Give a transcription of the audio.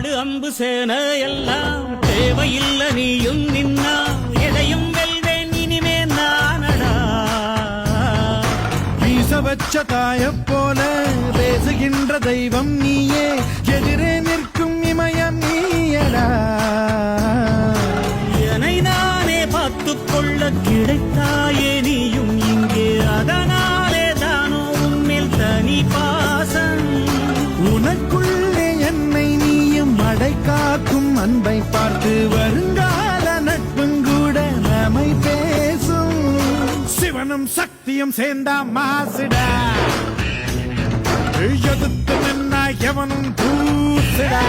வாடு அம்பு சேன எல்லாம் தேவையில்லை நீயும் நின்னா எதையும் வெல்வேன் இனிமே நானடா வீச வச்ச தாயப் போல பேசுகின்ற தெய்வம் நீயே எதிரே நிற்கும் இமயம் நீயடா என்னை நானே பார்த்துக் கொள்ள கிடைத்தாயே நீயும் இங்கே அதனாலே தானோ உன்மேல் தனி பாசம் உனக்குள்ளே என்னை நீயும் அடை காக்கும் அன்பை பார்த்து வருங்கால நட்புங்கூட நம்மை பேசும் சிவனும் சக்தியும் சேர்ந்தா மாசுடா எதிர்த்து நின்னா எவனும் தூசுடா